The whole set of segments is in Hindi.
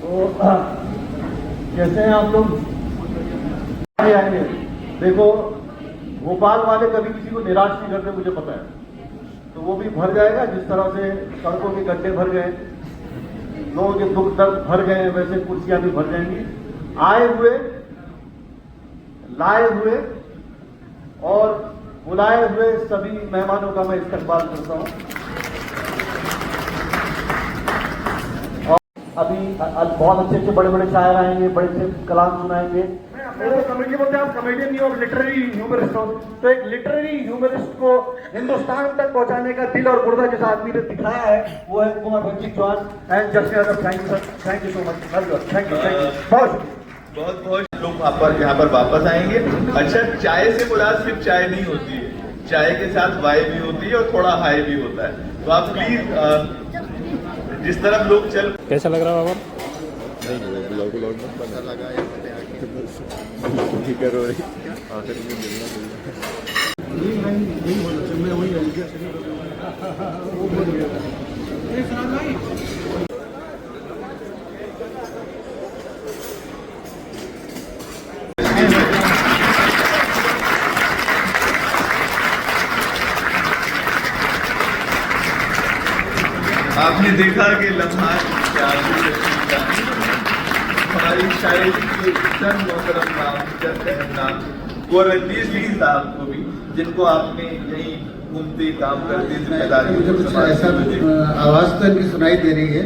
तो कैसे हैं आप लोग? आएंगे। देखो, भोपाल वाले कभी किसी को निराश नहीं करते, मुझे पता है। तो वो भी भर जाएगा जिस तरह से सड़कों के गड्ढे भर गए, लोगों के दुख दर्द भर गए, वैसे कुर्सियां भी भर जाएंगी। आए हुए, लाए हुए और बुलाए हुए सभी मेहमानों का मैं इस्तकबाल करता हूं। और अभी बहुत अच्छे अच्छे बड़े बड़े शायर आएंगे, बड़े अच्छे कलाम सुनाएंगे। कमेडी बोलते हैं, आप कमेडियन नहीं हो, लिटरेरी ह्यूमरिस्ट हो। तो एक लिटरेरी ह्यूमरिस्ट को हिंदुस्तान तक पहुंचाने का दिल और गुर्दा जिस आदमी ने दिखाया है वो है Kumar Ranjit Chauhan and just Yadav. Thank you sir, thank you so much, thank you, बहुत बहुत बहुत लोग यहाँ पर वापस आएंगे। अच्छा, चाय से मुराद सिर्फ चाय नहीं होती है, चाय के साथ वाई भी होती है और थोड़ा हाई भी होता है। तो आप प्लीज जिस तरफ लोग चल। कैसा लग रहा है बाबा? पता लगा करो आपने देखा कि लम्हा हमारी शायरी के चंद मोहतरम नाम वो रणजीत सिंह साहब को भी, जिनको आपने यही घूमते काम करते जिम्मेदारी। मुझे कुछ ऐसा आवाज़ तो इनकी सुनाई दे रही है,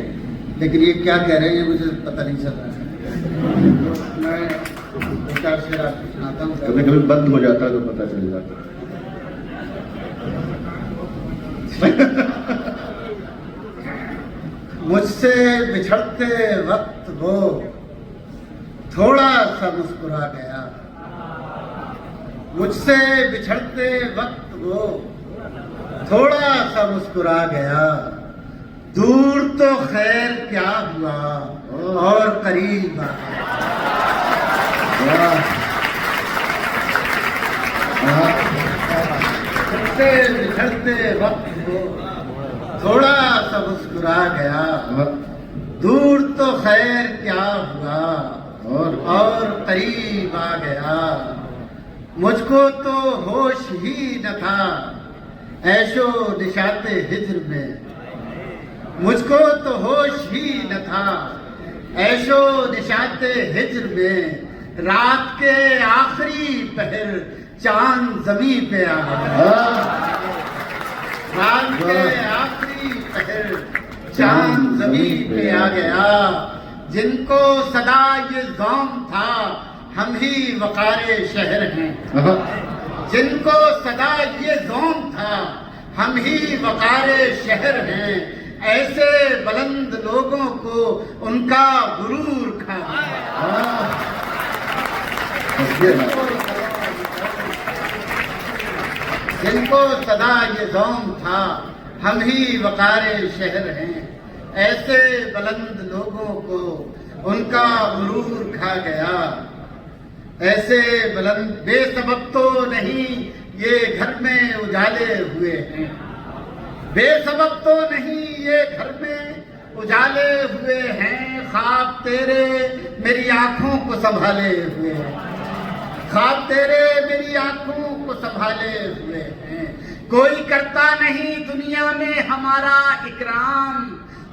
लेकिन ये क्या कह रहे हैं ये मुझे पता नहीं चल रहा है। मैं विचार से आपको सुनाता हूँ। कभी कभी बंद हो जाता है तो पता चल जाता है। मुझसे बिछड़ते वक्त वो थोड़ा सा मुस्कुरा गया, मुझसे बिछड़ते वक्त वो थोड़ा सा मुस्कुरा गया। दूर तो खैर क्या हुआ और करीब आ गया। मुझसे बिछड़ते वक्त वो थोड़ा सा मुस्कुरा गया। दूर तो खैर क्या हुआ और करीब आ गया। मुझको तो होश ही न था ऐशो निशाते हिज्र में, मुझको तो होश ही न था ऐशो निशाते हिज्र में। रात के आखिरी पहर चांद जमी पे आ गया। रात के आखिरी पहर चांद जमीन पे आ गया। जिनको सदा ये ज़ौम था हम ही वक़ारे शहर हैं, जिनको सदा ये ज़ौम था हम ही वक़ारे शहर हैं। ऐसे बुलंद लोगों को उनका गुरूर खा जिनको सदा ये ज़ौम था हम ही वक़ारे शहर हैं। ऐसे बुलंद लोगों को उनका गुरूर खा गया। ऐसे बुलंद बेसबब तो नहीं ये घर में उजाले हुए हैं, बेसबब तो नहीं ये घर में उजाले हुए हैं। ख्वाब तेरे मेरी आंखों को संभाले हुए हैं, ख्वाब तेरे मेरी आंखों को संभाले हुए हैं। कोई करता नहीं दुनिया में हमारा इकराम,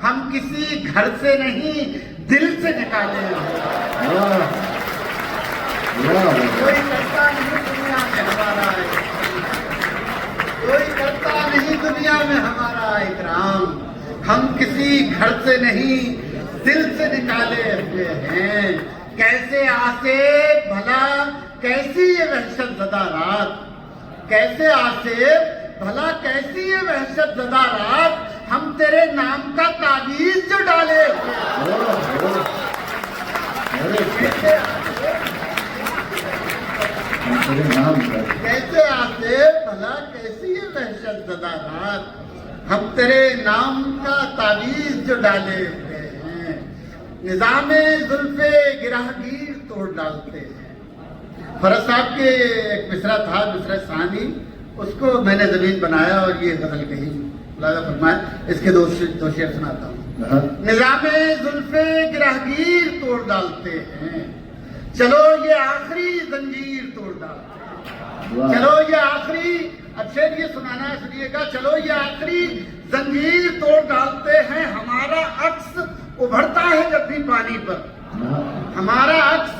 हम किसी घर से नहीं दिल से निकाले हैं। कोई करता नहीं दुनिया में हमारा इकराम, कोई करता नहीं दुनिया में हमारा इकराम। हम किसी घर से नहीं दिल से निकाले हुए हैं। कैसे आसे भला कैसी ये वहशत ज़दा रात, कैसे आसे भला कैसी ये वहशत ज़दा रात। हम तेरे नाम का ताबीज जो डाले कैसे आते भला कैसी ये वहशत ज़दा रात। हम तेरे नाम का ताबीज जो डाले हुए हैं। निज़ामे जुल्फ़े गिराहगीर तोड़ डालते हैं। फरज साहब के एक मिसरा था, मिसरा सानी, उसको मैंने ज़मीन बनाया और ये गज़ल कही। फरमाया इसके दो शेर सुनाता हूँ। हाँ। निजामे जुल्फे गिरहगीर तोड़ डालते हैं, चलो ये आखिरी जंजीर तोड़ डालते हैं, वाह। चलो ये आखिरी, अब शेर ये सुनाना है, सुनिएगा। चलो ये आखिरी जंजीर तोड़ डालते हैं, हमारा अक्स उभरता है जब भी पानी पर, हमारा अक्स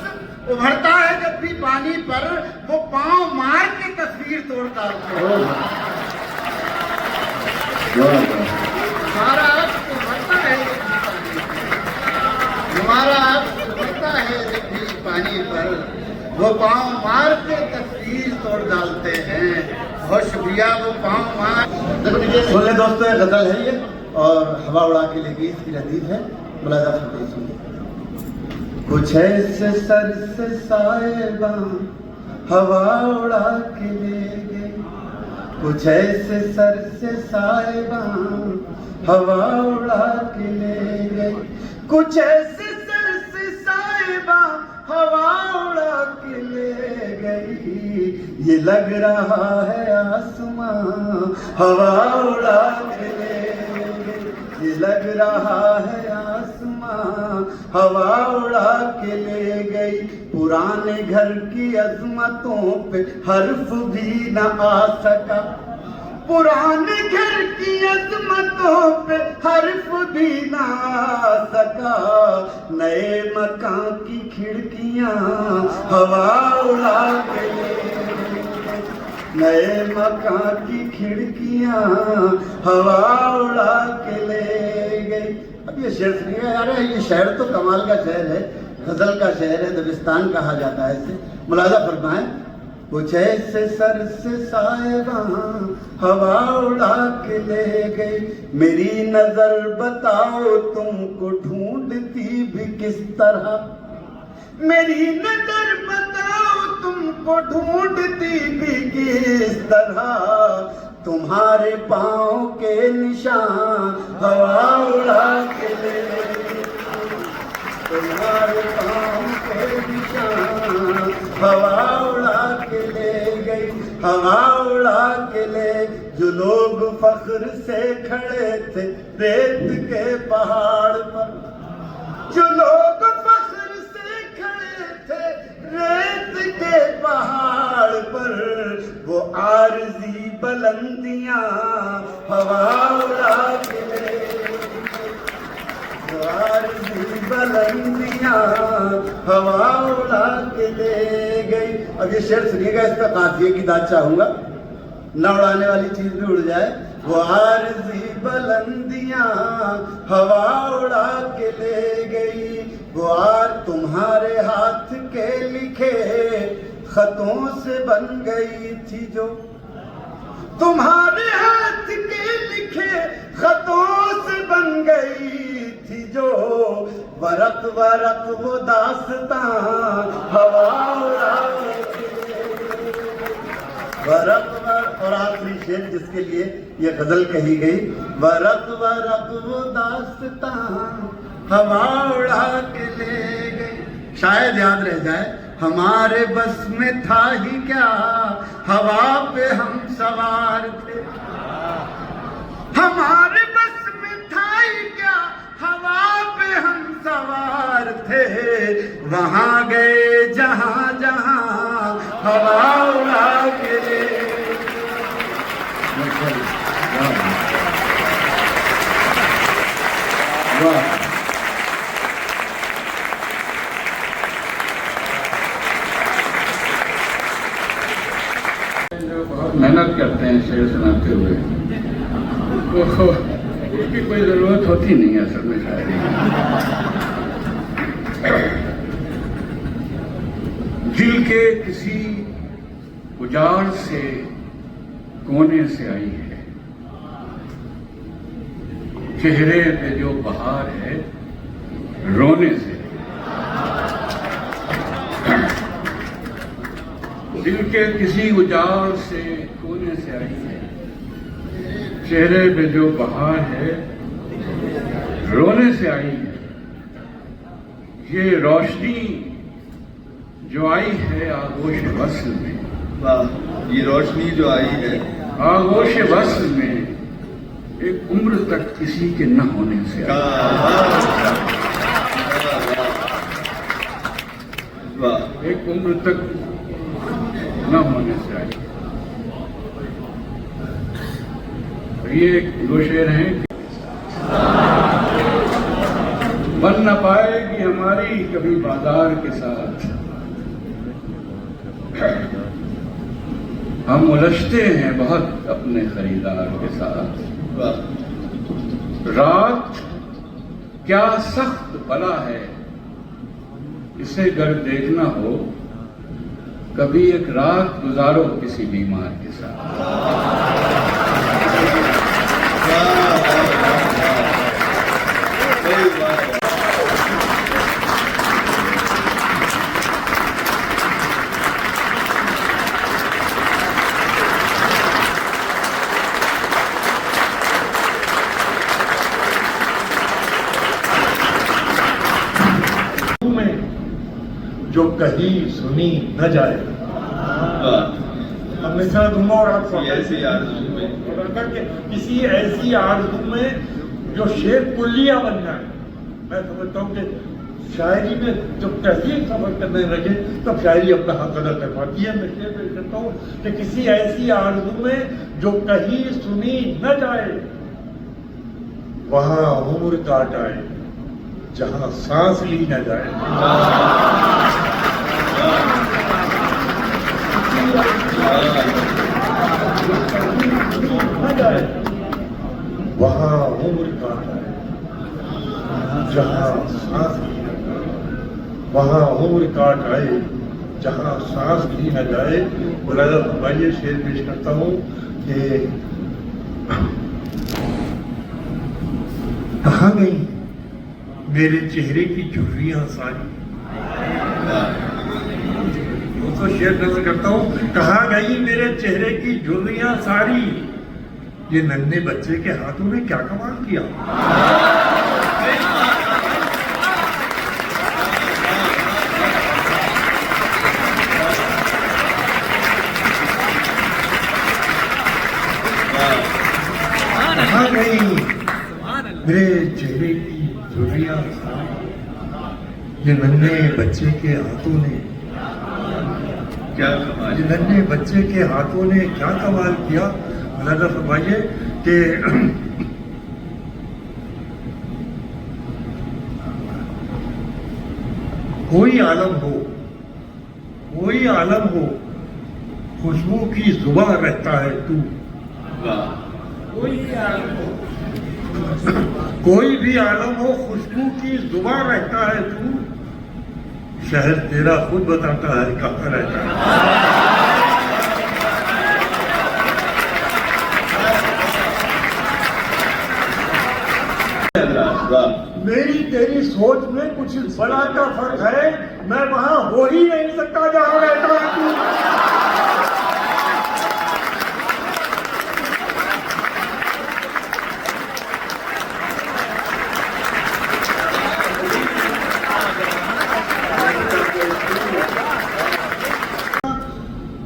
उभरता है जब भी पानी पर, वो पांव मार के तस्वीर तोड़ डालते हैं। हमारा अक्स उभरता है जब भी पानी पर, हमारा अक्स उभरता है जब भी पानी पर, वो पांव मार के तस्वीर तोड़ डालते हैं। बहुत शुक्रिया। वो पांव मार। सुन ले दोस्तों, ये गजल है ये, और हवा उड़ा के लेके इसकी रदीफ है, मुलाजा फरमाइए। सुनिए। कुछ ऐसे सर से साएबा हवा उड़ा के ले गए, कुछ ऐसे सर से साएबा हवा उड़ा के ले गए, कुछ ऐसे सर से साएबा हवा उड़ा के ले गई, ये लग रहा है आसमां हवा उड़ा के ले गई, ये लग रहा है आसमां हवा उड़ा के ले गई। पुराने घर की अजमतों पे हर्फ भी न आ सका, पुराने घर की अजमतों पे हर्फ भी ना आ सका, नए मकान की खिड़कियां हवा उड़ा के ले गई, नए मकान की खिड़कियां हवा उड़ा के ले गई। अब ये शेर सुनिएगा यार, ये शेर तो कमाल का शेर है, गजल का शेर है, दबिस्तान कहा जाता है इसे, मुलाजा फरमाएं। कुछ ऐसे सर से साएबा हवा उड़ा के ले गई, मेरी नजर बताओ तुमको ढूंढती भी किस तरह, मेरी नजर बताओ तुमको ढूंढती भी किस तरह, तुम्हारे पाँव के निशान हवा उड़ा के ले गई, तुम्हारे पाँव के निशान हवा उड़ा के ले गई, हवा उड़ा के ले। जो लोग फख्र से खड़े थे रेत के पहाड़ पर, जो लोग फख्र से खड़े थे रेत के पहाड़ पर, वो आरज़ी बुलंदियां हवा उड़ा के ले, वो आरज़ी बुलंदियां हवा उड़ा के ले गई। अब ये शेर सुनिएगा, इसका काफिये की दाद चाहूंगा, न उड़ाने वाली चीज भी उड़ जाए। वो आरज़ी बुलंदियां हवा उड़ा के ले गई, वो आर तुम्हारे हाथ के लिखे खतों से बन गई थी जो, तुम्हारे हाथ के लिखे खतों से बन गई थी जो, वरक वरक वो दास्तां हवा उड़ा के वरक वरक। और आखिरी शेर जिसके लिए ये गजल कही गई, वरक वरक वो दास्तां हवा उड़ा के ले गई। शायद याद रह जाए, हमारे बस में था ही क्या हवा पे हम सवार थे, हमारे बस में था ही क्या हवा पे हम सवार थे, वहां गए जहां जहां हवा उड़ा के ले। वाह। बहुत मेहनत करते हैं शेर सुनाते हुए, तो उसकी कोई जरूरत होती नहीं है असल में शायरी। दिल के किसी उजाड़ से कोने से आई है, चेहरे पे जो बहार है रोने से, दिल के किसी उजाड़ से कोने से आई है, चेहरे पे जो बहार है रोने से आई है, ये रोशनी जो आई है आगोश वस्ल में, वाह, ये रोशनी जो आई है आगोश वस्ल में, एक उम्र तक किसी के न होने से आई। एक उम्र तक न होने से आई। ये दो शेर हैं। बन न पाएगी हमारी कभी बाजार के साथ, हम उलझते हैं बहुत अपने खरीदार के साथ। रात क्या सख्त बला है, इसे गर देखना हो कभी एक रात गुजारो किसी बीमार के साथ। जो कहीं सुनी न जाए, हमेशा दूंगा। और आप ऐसी आरज़ू में, किसी ऐसी आरज़ू में जो शेर पुलिया बन जाए। मैं समझता हूँ कि शायरी में जब तहजीब सफर करने लगे तब शायरी अपना हक अदा कर पाती है। मैं शेर पेश करता हूँ कि किसी ऐसी आरज़ू में जो कहीं सुनी न जाए, वहाँ उम्र काट आए जहाँ सांस ली न जाए। वहाँ उम्र काट आए जहाँ सांस ली न जाए। वहाँ उम्र काट आए जहाँ सांस ली न जाए। बुलाया फरमाइए, शेर पेश करता हूँ कि कहाँ गई मेरे चेहरे की झुर्रियां सारी। तो शेर नजर करता हूँ, कहाँ गई मेरे चेहरे की झुर्रियां सारी, ये नन्हे बच्चे के हाथों ने क्या कमाल किया। कहाँ गई मेरे चेहरे की झुर्रियां सारी, ये नन्हे बच्चे के हाथों ने क्या कमाल। ये नन्हे बच्चे के हाथों ने क्या कमाल किया। अल्लाह फरमाइए कि कोई आलम हो, कोई आलम हो, खुशबू की जुबान रहता है तू। कोई भी आलम हो, कोई भी आलम हो, खुशबू की जुबान रहता है तू। शहर तेरा खुद बताता है कहाँ रहता है। मेरी तेरी सोच में कुछ बड़ा का फर्क है, मैं वहां हो ही नहीं सकता जहां रहता है तू।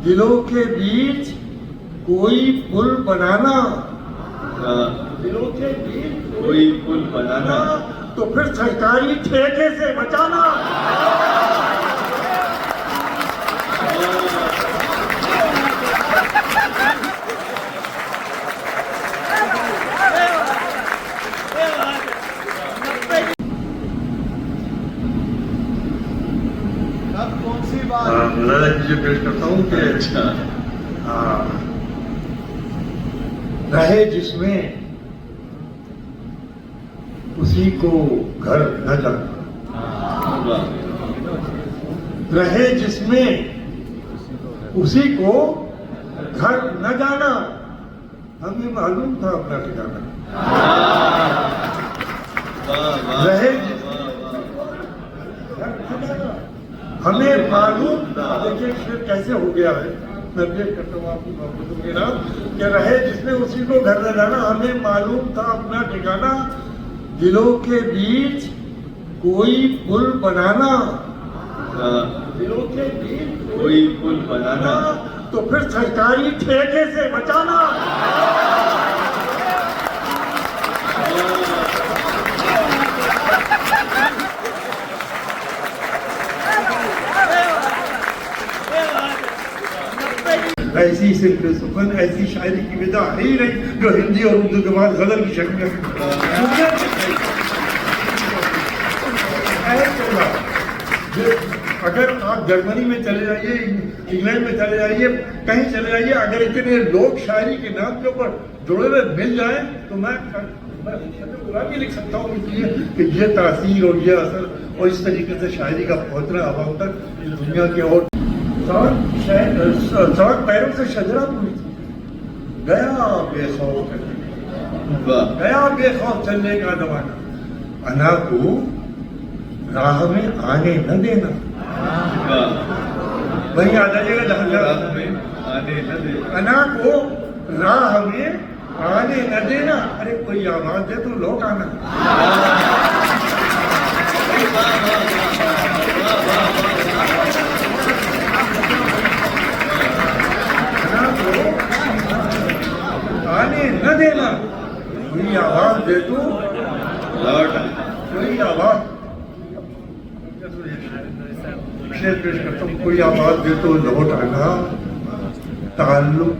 दिलों के बीच कोई पुल बनाना, दिलों के बीच कोई पुल बनाना, तो फिर सरकारी ठेके से बचाना। दादा जी पेश करता हूँ कि अच्छा रहे जिसमें उसी को घर न जाना, रहे जिसमें उसी को घर न जाना, हमें मालूम था अपना ठिकाना। रहे हमें मालूम था। देखिए शेर कैसे हो गया है, मैं पेश करता हूँ आपकी मोहब्बतों के नाम कि रहे जिसमें उसी को घर न जाना, हमें मालूम था अपना ठिकाना। दिलों के बीच कोई पुल बनाना, दिलों के बीच कोई पुल बनाना, तो फिर सरकारी ठेके से बचाना। ऐसी सिर्फ सुखन, ऐसी शायरी की विधा है ही नहीं जो हिंदी और उर्दू के बाद गजल की शक्ल में दुनिया में अगर आप जर्मनी में चले जाइए, इंग्लैंड में चले जाइए, कहीं चले जाइए, अगर इतने लोग शायरी के नाम के ऊपर जुड़े हुए मिल जाए तो मैं पूरा भी लिख सकता हूँ कि ये तासीर और ये असर और इस तरीके से शायरी का पहुंचना आवाम तक इस दुनिया के और सड़क पैरों से शजरा पूरी थी, गया बेखौफ करने, गया बेखौफ चलने का जमाना, अना को राह में आने न देना। वही आ जाइएगा जहाँ आने न देना, अना को राह में आने न देना। अरे कोई आवाज दे तो लौट आना। अना को आने न देना, कोई आवाज दे तो लौट आना। कोई आवाज शेर पेश करता हूँ, कोई आवाज दे तो लौट आना, ताल्लुक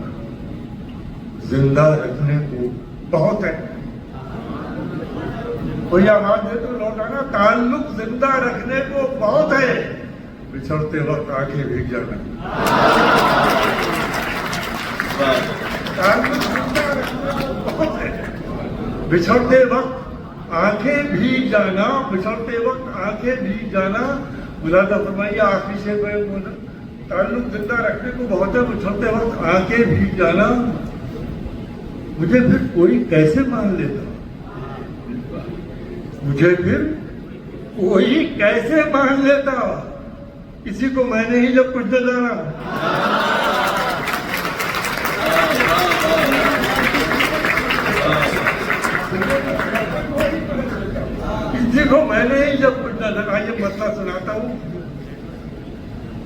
जिंदा रखने को बहुत है। कोई आवाज दे तो लौट आना, ताल्लुक जिंदा रखने को बहुत है, बिछड़ते वक्त आंखें भीग जाना। ताल्लुक जिंदा रखने को बहुत है, बिछड़ते वक्त आंखें भीग जाना, बिछड़ते वक्त आंखें भीग जाना। मुलादा फरमाइए आखिरी शेर में बोला, ताल्लुक जिंदा रखने को बहुत है, बिछड़ते वक्त आंखें भीग जाना। मुझे फिर कोई कैसे मान लेता, मुझे फिर कोई कैसे मान लेता, किसी को मैंने ही जब कुछ न जाना। किसी को मैंने ही जब कुछ न जाना। आइए मतलब सुनाता हूँ,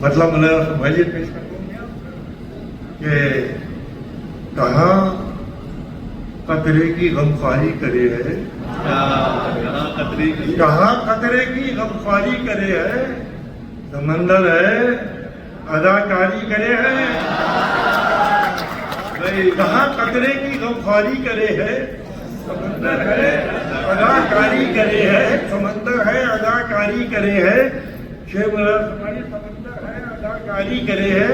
मतलब मैं समझिए पेश करता हूँ कि कहाँ कतरे की गमख्वारी करे है, कहाँ कतरे की गमख्वारी करे है, समंदर है अदाकारी करे है। कहाँ कतरे की गमख्वारी करे है, समंदर है अदाकारी करे है, समंदर है अदाकारी करे है। शेर समंदर है अदाकारी करे है।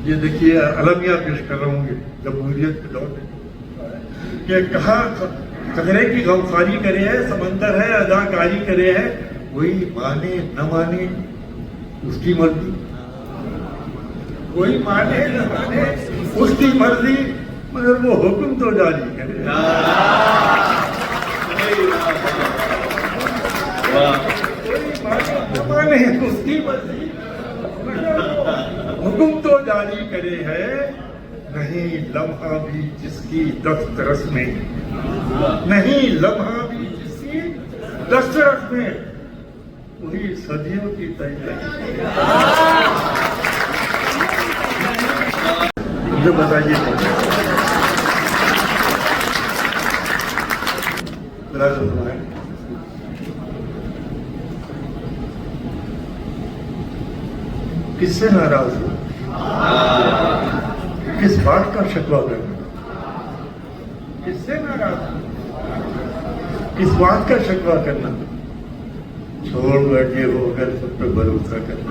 ये देखिए अलमिया पेश कर रहा हूँ जमहूरियत के दौर में, कि कहाँ कतरे की गमख्वारी करे है, समंदर है अदाकारी करे है। कोई माने न माने उसकी मर्जी, कोई माने न माने उसकी मर्जी, मगर वो हुक्म तो जारी करे। कोई माने न माने उसकी मर्जी, हुक्म तो जारी करे है। नहीं लम्हा भी जिसकी दस्तरस में, नहीं लम्हा भी जिसकी दस्तरस में, वही सदियों की तैयारी। मुझे बताइए किससे नाराज हो, किस बात का शिकवा करना, किससे नाराज हो, किस बात का शिकवा करना। छोड़ बैठे हो अगर सब पे भरोसा करना।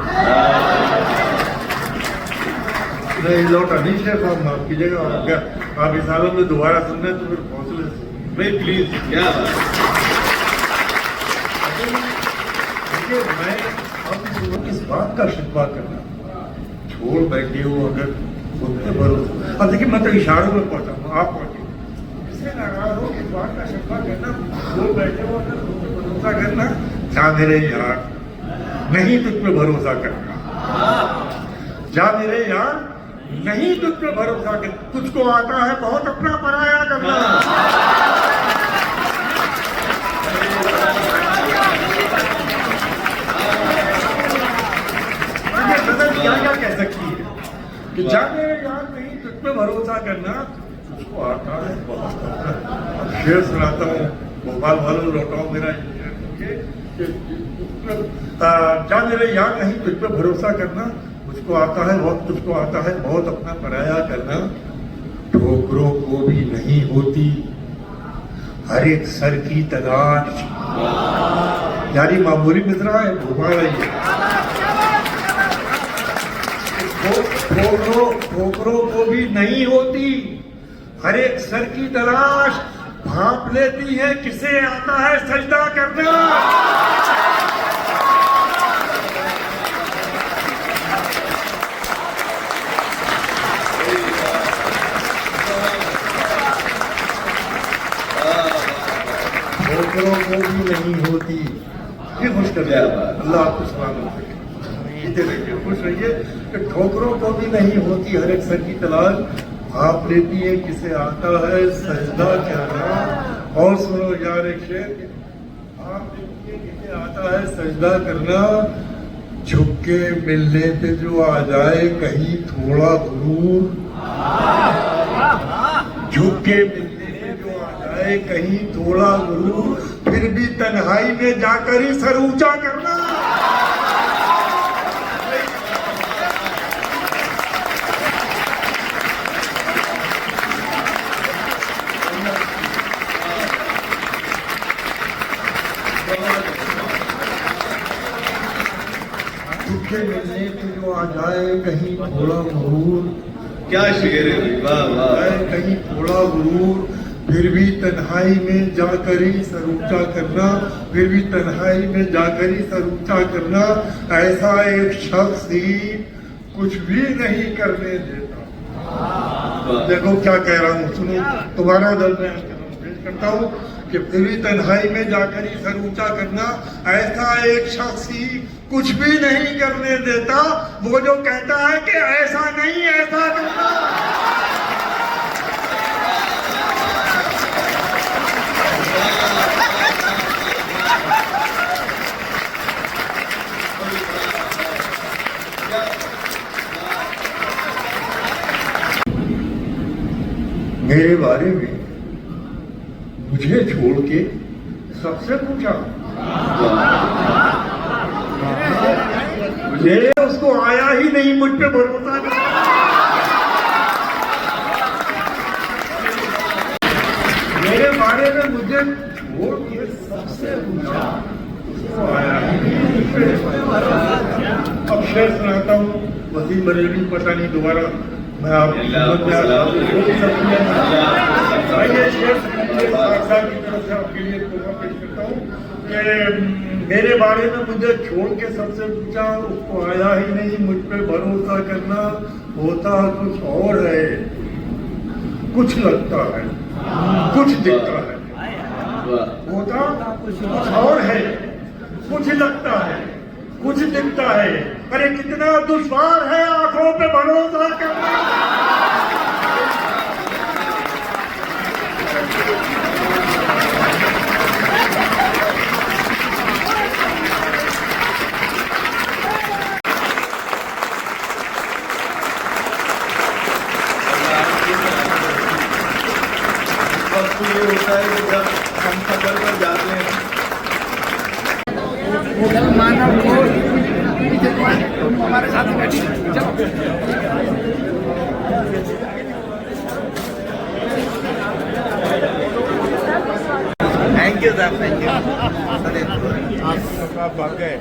नहीं लौटा नहीं शेफ, आप माफ कीजिएगा, आप इस हालत में दोबारा सुनने तो फिर हौसले से नहीं प्लीज, क्या मैं आप किस बात का शिकवा करना। छोड़ बैठे हो अगर खुद पे भरोसा। अब देखिए मैं तो इशारों में पहुंचा हूँ, आप पहुंचे, इससे नाराज हो किस बात का शिकवा करना। छोड़ बैठे हो अगर खुद पे भरोसा करना। जा मेरे यार नहीं तुझ पे भरोसा करना, जा मेरे यार नहीं तुझ पे भरोसा कर। तुझको आता है बहुत अपना पराया करना। क्या क्या कह सकती है कि जा मेरे यार नहीं तुझ पे भरोसा करना, तुझको आता है बहुत अपना। अब शेर सुनाता हूँ, भोपाल वालों लौटाओ मेरा जा मेरे यार नहीं तुझ पे भरोसा करना, उसको आता है वक्त, उसको आता है बहुत अपना पराया करना। ठोकरों को भी नहीं होती हर एक सर की तलाश। यानी मामूली मिसरा है, घुमा रही है। ठोकरों को भी नहीं होती हर एक सर की तलाश। भाप लेती है किसे आता है सजदा करना। ठोकरों को भी नहीं होती। ये खुश कर दिया, अल्लाह आपको सलामत रखे, जीते रहिए, खुश रहिए। कि ठोकरों को भी नहीं होती हर एक सर की तलाश। आप लेती है किसे आता है सजदा करना। और सुनो यार एक शेर, आप लेती है किसे आता है सजदा करना। झुक के मिलने पे जो आ जाए कहीं थोड़ा गुरूर। झुक के मिलने पे जो आ जाए कहीं थोड़ा गुरूर, फिर भी तन्हाई में जाकर ही सर ऊंचा करना। झुके मिलने पे जो आ जाए कहीं थोड़ा गुरूर। क्या शेर है, वाह वाह। कहीं थोड़ा गुरूर, फिर भी तन्हाई में जाकर ही सर ऊंचा करना। फिर भी तन्हाई में जाकर ही सर ऊंचा करना। ऐसा एक शख्स ही कुछ भी नहीं करने देता। देखो क्या कह रहा हूँ, सुनो तुम्हारा दल में पेश करता हूँ कि फिर भी तन्हाई में जाकर ही सर ऊंचा करना। ऐसा एक शख्स ही कुछ भी नहीं करने देता, वो जो कहता है कि ऐसा नहीं ऐसा करना। मेरे बारे में मुझे छोड़ के सबसे पूछा। मेरे उसको आया ही नहीं मुझ पे भरोसा कर। मेरे बारे में मुझे छोड़ के सबसे पूछा, उसको आया ही नहीं मुझ पे भरोसा। अब शेर सुनाता हूँ, वसीम बरेली पता नहीं दोबारा मैं आप मेरे बारे में मुझे छोड़ के सबसे पूछा, उसको आया ही नहीं मुझ पे भरोसा करना। होता कुछ और है, कुछ लगता है, कुछ दिखता है। होता कुछ और है, कुछ लगता है, कुछ दिखता है। अरे कितना दुश्वार है आंखों पे भरोसा करना। वक्त ये होता है कि जब हम सफर पर जाते हैं, मानव को हमारे साथ बैठी thank you sir, thank you. आप भाग गए।